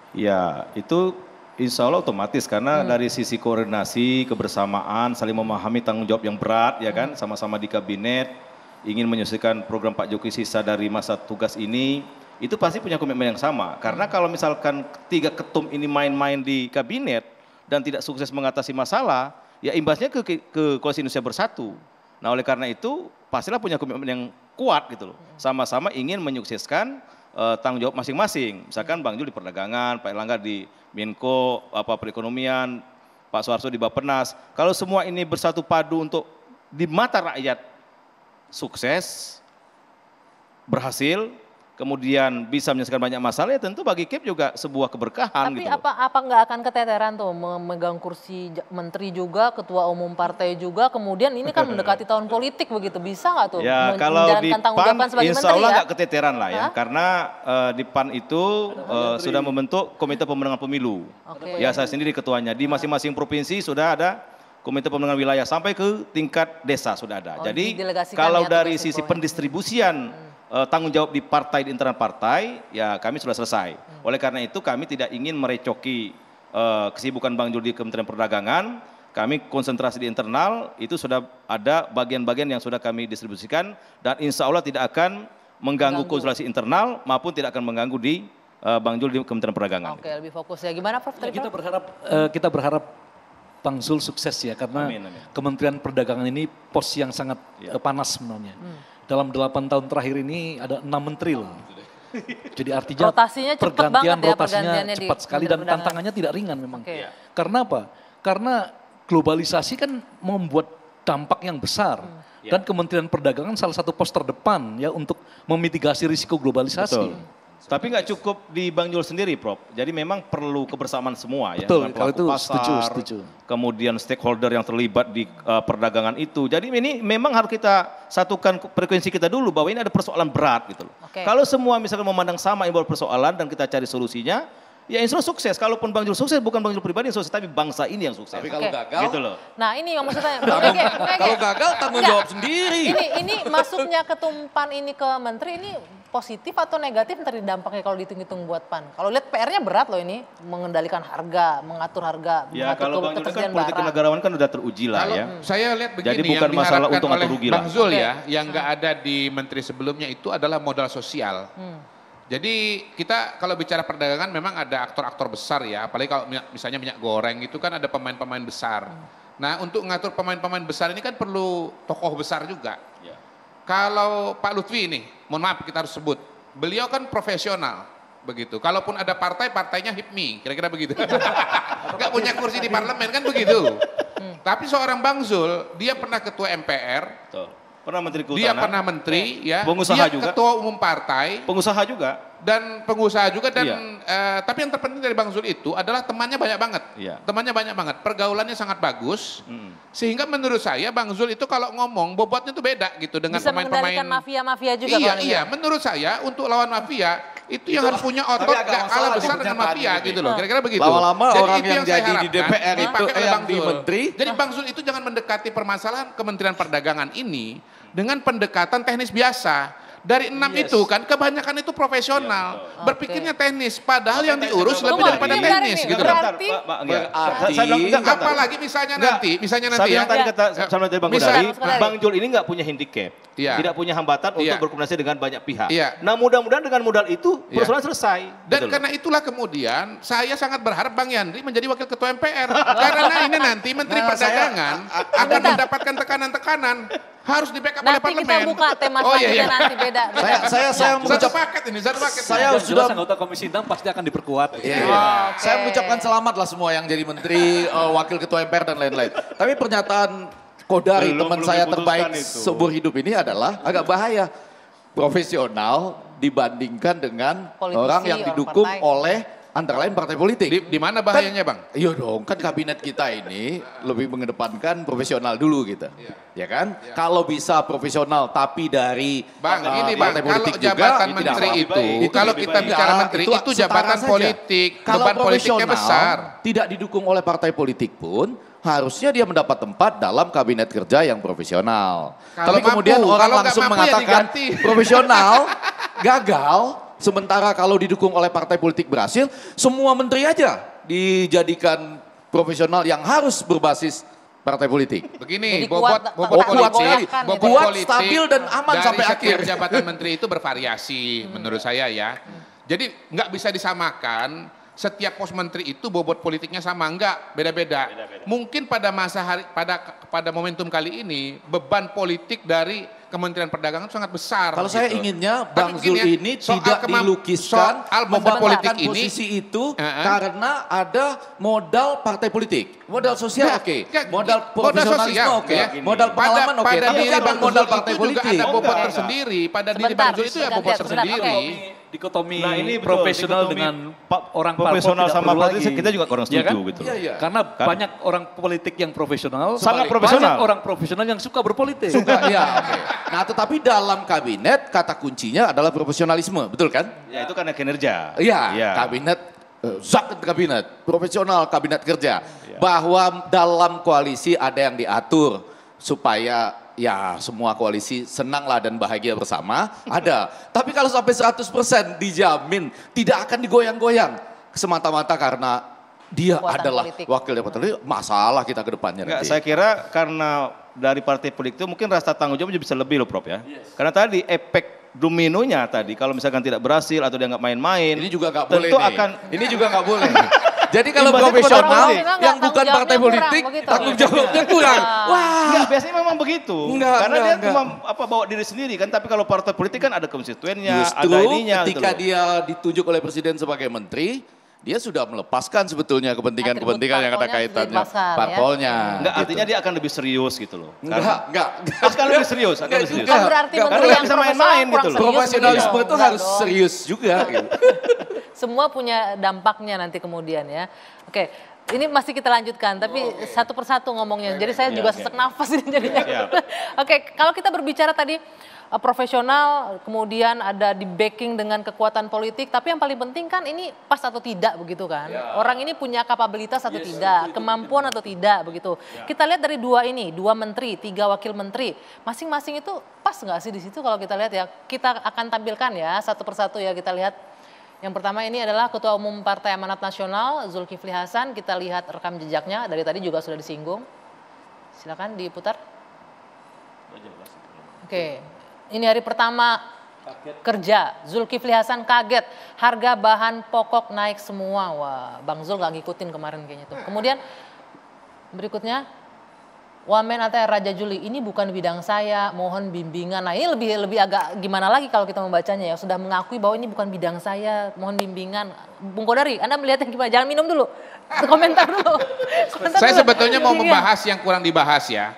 Ya, itu insya Allah otomatis karena dari sisi koordinasi, kebersamaan, saling memahami tanggung jawab yang berat ya kan, sama-sama di kabinet, ingin menyelesaikan program Pak Jokowi sisa dari masa tugas ini, itu pasti punya komitmen yang sama. Karena kalau misalkan 3 ketum ini main-main di kabinet dan tidak sukses mengatasi masalah, ya imbasnya ke Koalisi Indonesia Bersatu. Nah oleh karena itu pastilah punya komitmen yang kuat gitu loh. Sama-sama ingin menyukseskan tanggung jawab masing-masing. Misalkan Bang Jul di perdagangan, Pak Erlangga di Menko perekonomian, Pak Soeharto di Bappenas. Kalau semua ini bersatu padu untuk di mata rakyat sukses, berhasil, kemudian bisa menyelesaikan banyak masalah, ya tentu bagi KIP juga sebuah keberkahan. Tapi gitu apa nggak akan keteteran tuh memegang kursi menteri juga, ketua umum partai juga, kemudian ini kan mendekati tahun politik begitu, bisa nggak tuh ya, kalau di menjalankan tanggung jawab PAN sebagai insya menteri Allah ya? nggak keteteran lah ya, karena di PAN itu sudah membentuk Komite Pemenangan Pemilu. Ya saya sendiri ketuanya, di masing-masing provinsi sudah ada Komite Pemenangan Wilayah sampai ke tingkat desa sudah ada. Jadi kalau dari sisi pendistribusian tanggung jawab di partai, di internal partai, ya kami sudah selesai. Oleh karena itu kami tidak ingin merecoki kesibukan Bang Jul di Kementerian Perdagangan, kami konsentrasi di internal, itu sudah ada bagian-bagian yang sudah kami distribusikan, dan insya Allah tidak akan mengganggu konsultasi internal, maupun tidak akan mengganggu di Bang Jul di Kementerian Perdagangan. Oke, lebih fokus ya. Gimana Prof? Ya, kita berharap Bang Zul sukses ya, karena Kementerian Perdagangan ini pos yang sangat panas sebenarnya. Dalam 8 tahun terakhir ini ada 6 menteri loh. Jadi artinya rotasinya rotasinya cepat sekali dan tantangannya tidak ringan memang. Karena apa? Karena globalisasi kan membuat dampak yang besar. Dan Kementerian Perdagangan salah satu pos terdepan ya untuk memitigasi risiko globalisasi. Betul. Tapi nggak cukup di Bang Jul sendiri, Prof. Jadi memang perlu kebersamaan semua ya. Betul, dengan pelaku pasar, setuju. Kemudian stakeholder yang terlibat di perdagangan itu. Jadi ini memang harus kita satukan frekuensi kita dulu bahwa ini ada persoalan berat gitu loh. Kalau semua misalkan memandang sama ini persoalan dan kita cari solusinya, ya insya Allah sukses. Kalaupun Bang Jul sukses, bukan Bang Jul pribadi yang sukses, tapi bangsa ini yang sukses. Tapi kalau gagal, gitu loh. Nah ini yang maksudnya. Kalau gagal tanggung jawab sendiri. Ini masuknya ketum PAN ini ke menteri ini positif atau negatif dari dampaknya kalau dihitung-hitung buat PAN? Kalau lihat PR-nya berat loh ini, mengendalikan harga, mengatur harga, ya, mengatur kalau Bang Jul kan politik barang. kenegarawan kan udah teruji lah ya. Saya lihat begini, jadi bukan yang masalah diharapkan untung atau oleh rugi Bang lah. Zul ya, yang nggak ada di menteri sebelumnya itu adalah modal sosial. Jadi kita kalau bicara perdagangan memang ada aktor-aktor besar ya, apalagi kalau misalnya minyak goreng itu kan ada pemain-pemain besar. Nah untuk ngatur pemain-pemain besar ini kan perlu tokoh besar juga. Kalau Pak Lutfi ini, mohon maaf kita harus sebut, beliau kan profesional begitu. Kalaupun ada partai, partainya HIPMI, kira-kira begitu. Nggak punya kursi di parlemen kan begitu. Tapi seorang Bang Zul, dia pernah ketua MPR. Pernah menteri kehutanan. Dia pernah menteri, ya. Pengusaha dia juga. Ketua umum partai. Pengusaha juga. Dan pengusaha juga dan tapi yang terpenting dari Bang Zul itu adalah temannya banyak banget. Temannya banyak banget. Pergaulannya sangat bagus. Sehingga menurut saya Bang Zul itu kalau ngomong bobotnya itu beda gitu dengan bisa pemain-pemain. mengendalikan mafia-mafia juga. Iya. Menurut saya untuk lawan mafia itu yang harus punya otot gak kalah besar dengan mafia gitu loh. Kira-kira begitu. Lama-lama orang yang saya jadi di DPR itu yang di menteri. Jadi Bang Zul itu jangan mendekati permasalahan Kementerian Perdagangan ini dengan pendekatan teknis biasa. Dari 6 itu kan kebanyakan itu profesional, berpikirnya teknis, padahal yang diurus lebih daripada teknis gitu loh. Apalagi misalnya nanti ya. Tadi kata sama dari Bang Godari, Bang Jul ini nggak punya handicap, tidak punya hambatan untuk berkomunikasi dengan banyak pihak. Nah mudah-mudahan dengan modal itu persoalan selesai. Dan karena itulah kemudian saya sangat berharap Bang Yandri menjadi wakil ketua MPR, karena ini nanti Menteri Perdagangan akan mendapatkan tekanan-tekanan. Harus di backup oleh parlemen. Nanti kita buka tema selanjutnya nanti beda. Saya satu paket ini, satu paket. Saya sudah anggota Komisi 6 pasti akan diperkuat. Saya mengucapkan selamat lah semua yang jadi menteri, wakil ketua MPR dan lain-lain. Tapi pernyataan Kodari teman saya terbaik seumur hidup ini adalah agak bahaya. Profesional dibandingkan dengan Politisi, orang yang orang didukung partai. oleh antara lain partai politik. Di mana bahayanya Bang? Iya dong, kan kabinet kita ini lebih mengedepankan profesional dulu gitu. Ya kan? Kalau bisa profesional tapi dari Bang, ini Bang, partai kalau politik juga, jabatan tidak menteri apa-apa. itu, kalau kita bicara menteri itu setara jabatan saja. politik, Kalau beban politiknya profesional, besar. tidak didukung oleh partai politik pun, harusnya dia mendapat tempat dalam kabinet kerja yang profesional. Kalau Tapi kemudian mampu, orang kalau nggak langsung mampu ya mengatakan diganti. profesional gagal, sementara kalau didukung oleh partai politik berhasil, semua menteri aja dijadikan profesional yang harus berbasis partai politik. Begini, Jadi bobot kuat- bobot kuat politik, sekali. bobot Kuat, politik stabil, dan aman dari sampai setiap akhir. jabatan menteri itu bervariasi menurut saya ya. Jadi nggak bisa disamakan setiap pos menteri itu bobot politiknya sama, enggak, beda-beda. Mungkin pada masa hari pada momentum kali ini beban politik dari Kementerian Perdagangan sangat besar. Kalau saya gitu. inginnya Tapi Bang Zul begini ya, ini soal tidak dilukiskan soal bobot politik memenangkan ini posisi itu karena ada modal partai politik. Modal sosial oke, modal profesionalisme oke, ya. modal pengalaman oke, pada tapi diri jangan Bang modal Zul partai itu juga politik. ada bobot tersendiri. Pada diri Sebentar, Bang Zul itu ya bobot sebentar, tersendiri. Dikotomi Nah, ini betul, profesional dikotomi dengan orang parpol profesional tidak sama perlu politik, lagi. kita juga kurang Iya kan? setuju gitu loh. Iya, iya. Karena banyak orang politik yang profesional, Sangat banyak profesional. orang profesional yang suka berpolitik. Suka, ya oke. Nah tetapi dalam kabinet kata kuncinya adalah profesionalisme, betul kan? Ya itu karena kinerja. Iya, kabinet, zakat kabinet, profesional kabinet kerja. Bahwa dalam koalisi ada yang diatur supaya ya semua koalisi senanglah dan bahagia bersama, ada. Tapi kalau sampai 100% dijamin tidak akan digoyang-goyang semata-mata karena dia Kekuatan adalah politik. wakil dari partai politik, masalah kita ke depannya Enggak, nanti. saya kira karena dari partai politik itu mungkin rasa tanggung jawab bisa lebih loh Prof ya. Karena tadi efek dominonya tadi kalau misalkan tidak berhasil atau dia nggak main-main. Ini juga nggak boleh tentu nih. akan Ini juga nggak boleh. Jadi kalau Imbasnya profesional kepada politik. yang Enggak, bukan tanggung partai jawabnya politik, kurang, begitu. tanggung jawabnya kurang. Wah, Enggak, biasanya memang begitu. Karena dia enggak. cuma bawa diri sendiri kan, tapi kalau partai politik kan ada konstituennya, justru ada ininya ketika gitu loh. dia ditunjuk oleh presiden sebagai menteri, dia sudah melepaskan sebetulnya kepentingan-kepentingan yang ada parpolnya sudah kaitannya dilepaskan, ya. parpolnya. Enggak, gitu. artinya dia akan lebih serius gitu loh. Enggak. Akan lebih serius, akan lebih serius. Kan berarti Enggak, menteri karena yang bisa main-main profesional gitu kurang loh. serius Profesionalisme begitu. itu Enggak harus dong. serius juga. Gitu. Semua punya dampaknya nanti kemudian ya. Oke, ini masih kita lanjutkan, tapi satu persatu ngomongnya. Jadi saya juga sesak nafas ini jadinya. Oke, kalau kita berbicara tadi profesional, kemudian ada di backing dengan kekuatan politik, tapi yang paling penting kan ini pas atau tidak begitu kan. Orang ini punya kapabilitas atau tidak, kemampuan atau tidak begitu. Kita lihat dari dua ini, 2 menteri, 3 wakil menteri, masing-masing itu pas nggak sih di situ kalau kita lihat ya. Kita akan tampilkan ya satu persatu ya, kita lihat. Yang pertama ini adalah Ketua Umum Partai Amanat Nasional Zulkifli Hasan. Kita lihat rekam jejaknya, dari tadi juga sudah disinggung. Silakan diputar. Oke, ini hari pertama kerja. Zulkifli Hasan kaget, harga bahan pokok naik semua. Wah, Bang Zul nggak ngikutin kemarin kayaknya tuh. Kemudian berikutnya, Wamen ATR Raja Juli, ini bukan bidang saya, mohon bimbingan. Nah ini lebih agak gimana lagi kalau kita membacanya ya. Sudah mengakui bahwa ini bukan bidang saya, mohon bimbingan. Bung Kodari, Anda melihatnya gimana? Jangan minum dulu, komentar dulu. Saya sebetulnya mau membahas yang kurang dibahas ya.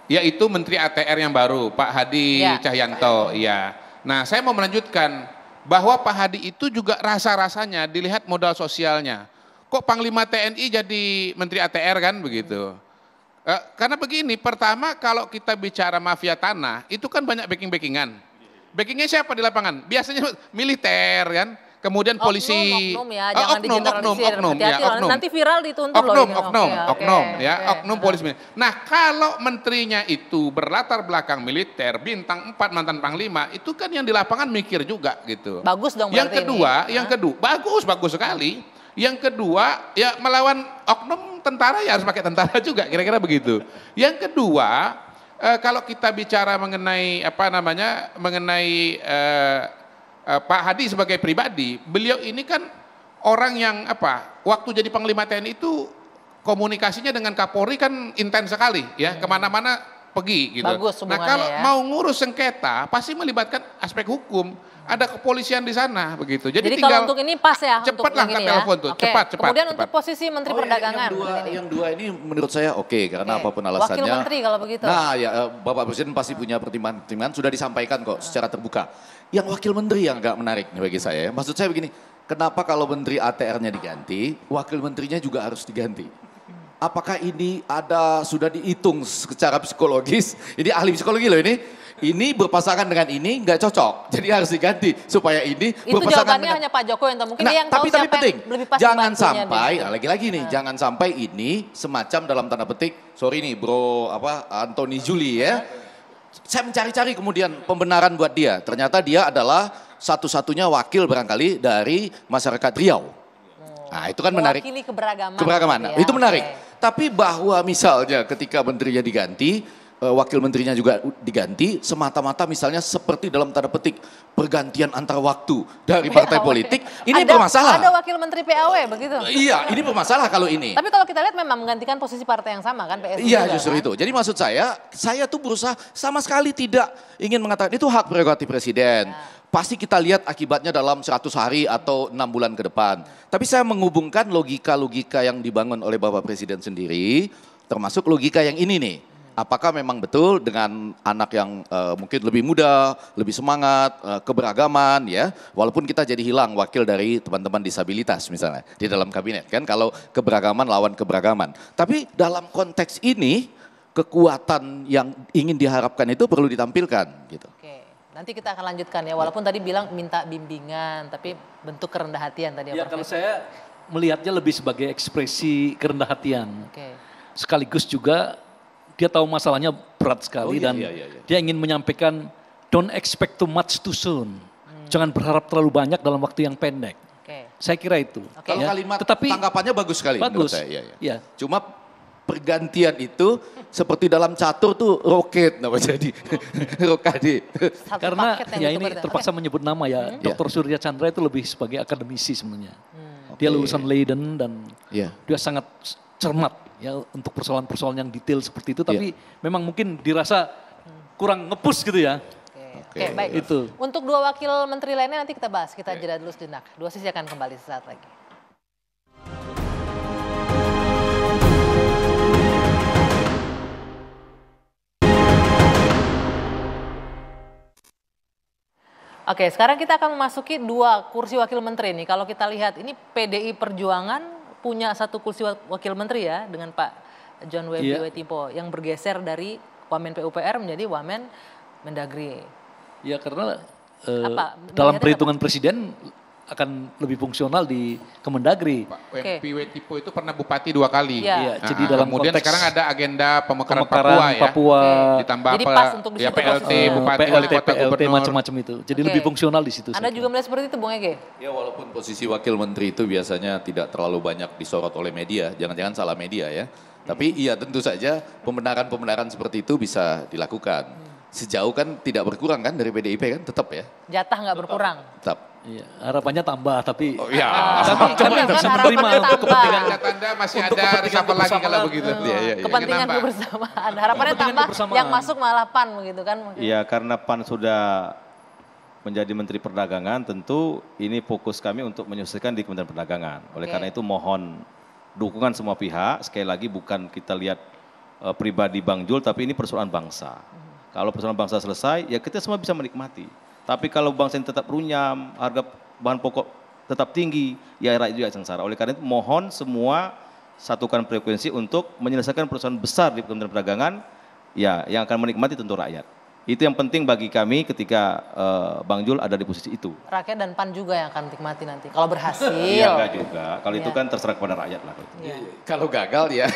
Yaitu Menteri ATR yang baru, Pak Hadi Cahyanto. Ya. Nah saya mau melanjutkan bahwa Pak Hadi itu juga rasa-rasanya dilihat modal sosialnya. Kok Panglima TNI jadi Menteri ATR kan begitu. Karena begini, pertama kalau kita bicara mafia tanah, itu kan banyak backing-backingan. Backingnya siapa di lapangan? Biasanya militer kan, kemudian polisi. Oknum ya, jangan digeneralisir. Hati-hati, oknum. Nanti viral dituntut loh. Oknum polisi. Nah kalau menterinya itu berlatar belakang militer, bintang 4 mantan panglima, itu kan yang di lapangan mikir juga gitu. Bagus dong Yang berarti kedua, bagus sekali. Yang kedua, ya melawan oknum tentara ya harus pakai tentara juga, kira-kira begitu. Yang kedua, kalau kita bicara mengenai Pak Hadi sebagai pribadi, beliau ini kan orang yang waktu jadi Panglima TNI itu komunikasinya dengan Kapolri kan intens sekali ya, kemana-mana pergi gitu. Bagus Nah kalau mau ngurus sengketa pasti melibatkan aspek hukum. Ada kepolisian di sana begitu. Jadi tinggal kalau untuk ini pas ya, cepatlah untuk yang angkat ini ya. telepon tuh, Oke. cepat. Kemudian untuk posisi Menteri Perdagangan. Yang dua ini menurut saya oke, karena apapun alasannya. Wakil Menteri kalau begitu. Nah ya Bapak Presiden pasti punya pertimbangan sudah disampaikan kok secara terbuka. Yang wakil menteri yang agak menarik nih bagi saya. Maksud saya begini, kenapa kalau menteri ATR-nya diganti, wakil menterinya juga harus diganti? Apakah ini sudah dihitung secara psikologis? Ini ahli psikologi loh ini. Ini berpasangan dengan ini nggak cocok, jadi harus diganti supaya ini itu berpasangan jawabannya dengan... hanya Pak Jokowi yang tahu. Mungkin Nah, dia yang tahu tapi siapa penting, yang lebih pas jangan membantunya sampai, gitu. lagi-lagi nih, jangan sampai ini semacam dalam tanda petik, sorry nih bro, Anthony Juli ya. Saya mencari-cari kemudian pembenaran buat dia. Ternyata dia adalah satu-satunya wakil barangkali dari masyarakat Riau. Nah itu kan menarik. Mewakili keberagaman. Keberagaman, gitu nah, ya. itu menarik. Oke. Tapi bahwa misalnya ketika menterinya diganti, wakil menterinya juga diganti, semata-mata misalnya seperti dalam tanda petik pergantian antar waktu dari partai politik, ini bermasalah. Ada wakil menteri PAW begitu. Iya, ini bermasalah kalau ini. Tapi kalau kita lihat memang menggantikan posisi partai yang sama kan PSI Iya juga, justru kan? itu. Jadi maksud saya tuh berusaha sama sekali tidak ingin mengatakan itu hak prerogatif presiden. Pasti kita lihat akibatnya dalam 100 hari atau 6 bulan ke depan. Tapi saya menghubungkan logika-logika yang dibangun oleh Bapak Presiden sendiri, termasuk logika yang ini nih. Apakah memang betul dengan anak yang mungkin lebih muda, lebih semangat, keberagaman ya. Walaupun kita jadi hilang wakil dari teman-teman disabilitas misalnya di dalam kabinet kan. Kalau keberagaman lawan keberagaman. Tapi dalam konteks ini kekuatan yang ingin diharapkan itu perlu ditampilkan gitu. Oke, nanti kita akan lanjutkan ya. Walaupun tadi bilang minta bimbingan, tapi bentuk kerendah hatian tadi. Ya kalau saya melihatnya lebih sebagai ekspresi kerendah hatian. Oke. Sekaligus juga dia tahu masalahnya berat sekali dan dia ingin menyampaikan don't expect too much too soon. Jangan berharap terlalu banyak dalam waktu yang pendek. Oke. Saya kira itu. Kalau Ya. kalimat Tetapi tanggapannya bagus sekali menurut bagus. saya. Iya. Ya. Cuma pergantian itu seperti dalam catur tuh roket namanya jadi rokade. Satu Karena paket yang ya ini ditukar. terpaksa menyebut nama ya. Dr. Surya Chandra itu lebih sebagai akademisi sebenarnya. Dia lulusan Leiden dan dia sangat cermat ya untuk persoalan-persoalan yang detail seperti itu. Tapi memang mungkin dirasa kurang ngepush gitu ya. Oke, baik. Itu. Untuk dua wakil menteri lainnya nanti kita bahas. Kita jeda dulu sejenak. Dua sisi akan kembali sesaat lagi. Oke, sekarang kita akan memasuki dua kursi wakil menteri nih. Kalau kita lihat ini PDI Perjuangan punya satu kursi wakil menteri ya dengan Pak John Wetipo yang bergeser dari Wamen PUPR menjadi Wamen Mendagri. Ya karena Melihatnya dalam perhitungan presiden akan lebih fungsional di Kemendagri. Pak Wetipo itu pernah bupati 2 kali. Iya. Jadi dalam kemudian konteks sekarang ada agenda pemekaran pemekaran Papua ya. Ditambah Jadi pas untuk di situ PLT, posisinya. bupati, wali kota, PLT gubernur. macam-macam itu. Jadi lebih fungsional di situ. Anda juga melihat seperti itu Bung Ege? Ya walaupun posisi wakil menteri itu biasanya tidak terlalu banyak disorot oleh media, jangan-jangan salah media ya. Tapi iya tentu saja pembenaran-pembenaran seperti itu bisa dilakukan. Sejauh kan tidak berkurang kan dari PDIP kan tetap ya. Jatah nggak berkurang. Tetap. Iya, harapannya tambah tapi Tapi kami bisa menerima untuk kepentingan Tanda masih untuk ada kepentingan reshuffle lagi kalau kebersamaan. begitu. Kepentingan Kenapa? kebersamaan. Harapannya Kepentingan tambah, kebersamaan. yang masuk malah PAN begitu kan. Ya karena PAN sudah menjadi Menteri Perdagangan, tentu ini fokus kami untuk menyelesaikan di Kementerian Perdagangan. Oleh karena itu mohon dukungan semua pihak, sekali lagi bukan kita lihat pribadi Bang Jul, tapi ini persoalan bangsa. Kalau persoalan bangsa selesai, ya kita semua bisa menikmati. Tapi kalau bangsa ini tetap runyam, harga bahan pokok tetap tinggi, ya rakyat juga sengsara. Oleh karena itu mohon semua satukan frekuensi untuk menyelesaikan persoalan besar di Kementerian Perdagangan, ya yang akan menikmati tentu rakyat. Itu yang penting bagi kami ketika Bang Jul ada di posisi itu. Rakyat dan PAN juga yang akan menikmati nanti. Kalau berhasil. Iya enggak juga, kalau itu kan terserah kepada rakyat lah. Kalau gagal ya,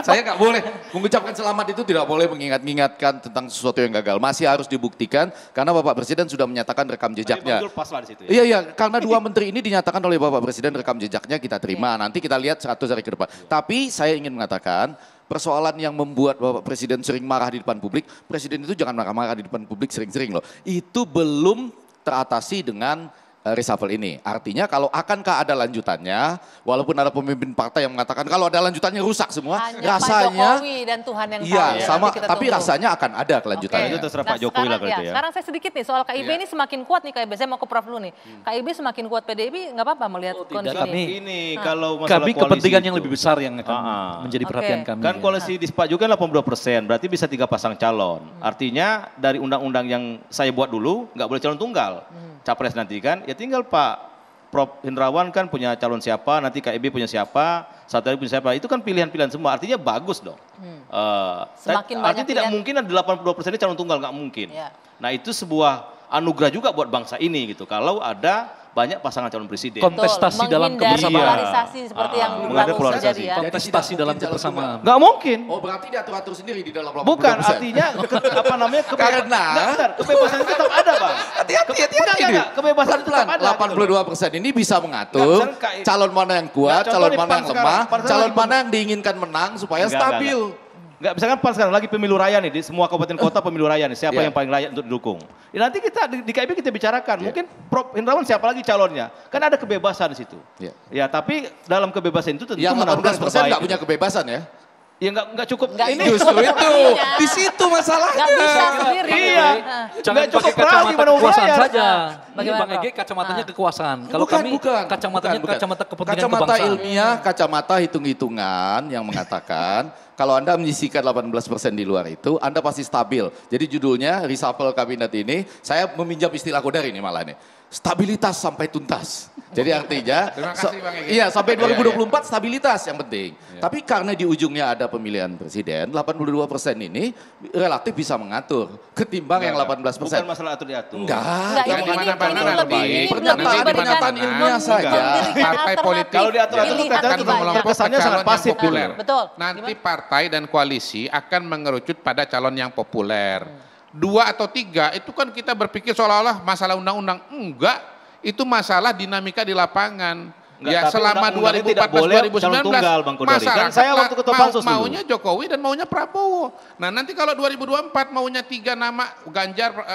saya nggak boleh mengucapkan selamat itu tidak boleh mengingat-ingatkan tentang sesuatu yang gagal. Masih harus dibuktikan karena Bapak Presiden sudah menyatakan rekam jejaknya. Bang Jul pas lah di situ ya. Iya, karena 2 menteri ini dinyatakan oleh Bapak Presiden rekam jejaknya kita terima. Nanti kita lihat 100 hari ke depan. Tapi saya ingin mengatakan persoalan yang membuat Bapak Presiden sering marah di depan publik, Presiden itu jangan marah-marah di depan publik sering-sering loh. Itu belum teratasi dengan reshuffle ini. Artinya kalau akankah ada lanjutannya, walaupun ada pemimpin partai yang mengatakan kalau ada lanjutannya rusak semua, Hanya rasanya Pak Jokowi dan Tuhan yang tahu. iya Ya. sama, Nanti kita tapi tunggu. rasanya akan ada kelanjutannya. Itu terserah Pak Jokowi lah sekarang, kalau itu ya. Sekarang saya sedikit nih soal KIB ini semakin kuat nih KIB. Saya mau ke Prof dulu nih. KIB semakin kuat, PDIP nggak apa-apa melihat kondisi kami- ini. Ini kalau masalah Kami koalisi kepentingan yang itu. lebih besar yang akan menjadi Oke. perhatian kami. Kan koalisi disepajukan 82%, berarti bisa 3 pasang calon. Artinya dari undang-undang yang saya buat dulu nggak boleh calon tunggal. Capres nanti kan, ya tinggal Pak Prof. Hendrawan kan punya calon siapa, nanti KIB punya siapa, satu lagi punya siapa. Itu kan pilihan-pilihan semua, artinya bagus dong. Semakin banyak artinya tidak pilihan. mungkin ada 82% ini calon tunggal, nggak mungkin. Ya. Nah itu sebuah anugerah juga buat bangsa ini gitu. Kalau ada banyak pasangan calon presiden. Kontestasi dalam menghindari kebersamaan. polarisasi seperti yang menghindari baru polarisasi. terjadi ya. Kontestasi dalam kebersamaan. Nggak mungkin. Oh berarti diatur-atur sendiri di dalam 82%. Bukan, artinya apa namanya Karena- kebebasan itu tetap ada, Bang. Hati-hati Enggak, kebebasan itu tetap ada. 82% ini bisa mengatur Nggak, misalkan calon mana yang kuat, Nggak, calon contoh di mana PAN yang sekarang. lemah, PAN sekarang calon lagi mana yang diinginkan menang supaya Enggak, stabil. Enggak, misalkan PAN sekarang lagi pemilu raya nih, di semua kabupaten kota pemilu raya nih, siapa Iya. yang paling layak untuk didukung. Ya, nanti kita di KIB kita bicarakan, mungkin Prof. Hendrawan siapa lagi calonnya. Kan ada kebebasan di situ. Iya. Ya, tapi dalam kebebasan itu tentu Yang menaruhkan 18% nggak terbaik. punya kebebasan ya? Ya enggak cukup. Nggak Ini Justru itu, Iya. di situ masalahnya. Nggak bisa sendiri. Iya. Jangan Nggak cukup pakai kacamata gimana mau kekuasaan bayar. saja. Ini Bagaimana, Bang Ege Prof? kacamatanya kekuasaan. Kalau Bukan, kami bukan. kacamatanya Bukan. kacamata kepentingan Kacamata kebangsaan. ilmiah, kacamata hitung-hitungan yang mengatakan kalau Anda menyisihkan 18% di luar itu, Anda pasti stabil. Jadi judulnya reshuffle kabinet ini, saya meminjam istilah Kodari ini malah nih. Stabilitas sampai tuntas. Jadi artinya, Terima kasih, Bang Egy. iya sampai 2024 stabilitas yang penting. Tapi karena di ujungnya ada pemilihan presiden, 82% ini relatif bisa mengatur ketimbang yang 18%. bukan masalah atur-diatur. Enggak. Enggak, Jangan ini dimana-mana lebih nanti. ini Pernyataan- lebih pernyataan memberikan- ilmiah saja. memberikan Partai alternatif, politik. Kalau diatur-atur pilihan kelihatan lebih sudah banyak. mengelompok Kesannya calon sangat yang pasif populer. dulu. Betul. Nanti partai dan koalisi akan mengerucut pada calon yang populer. 2 atau 3 itu kan kita berpikir seolah-olah masalah undang-undang. Enggak, itu masalah dinamika di lapangan. Enggak, Ya tapi selama undang-undang itu tidak boleh 2014-2019 calon tunggal, Bang Kodari. Kan masyarakat saya waktu ketua pansus dulu. maunya Jokowi dan maunya Prabowo. Nah nanti kalau 2024 maunya 3 nama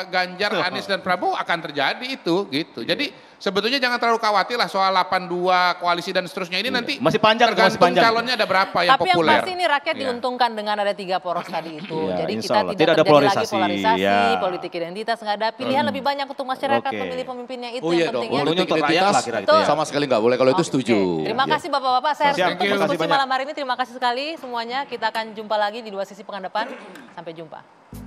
Ganjar, Anies dan Prabowo akan terjadi itu gitu. Jadi sebetulnya jangan terlalu khawatir lah soal 82 koalisi dan seterusnya ini nanti Masih panjang tuh, masih tergantung panjang. calonnya ada berapa yang Tapi yang populer. pasti ini rakyat Iya. diuntungkan dengan ada 3 poros tadi itu. Iya, Jadi insya kita Allah. tidak Tidak ada terjadi lagi polarisasi, polarisasi, ya. politik identitas, nggak ada pilihan lebih banyak untuk masyarakat Oke. memilih pemimpinnya itu Oh iya yang dong, penting ya. Waktunya untuk rakyat identitas lah kira-kira Betul. ya. sama sekali nggak boleh kalau itu Oke. setuju. Terima Iya. kasih Bapak-Bapak. Saya harus Siap. tutup Terima kasih diskusi banyak. malam hari ini. Terima kasih sekali semuanya. Kita akan jumpa lagi di 2 sisi pekan depan. Sampai jumpa.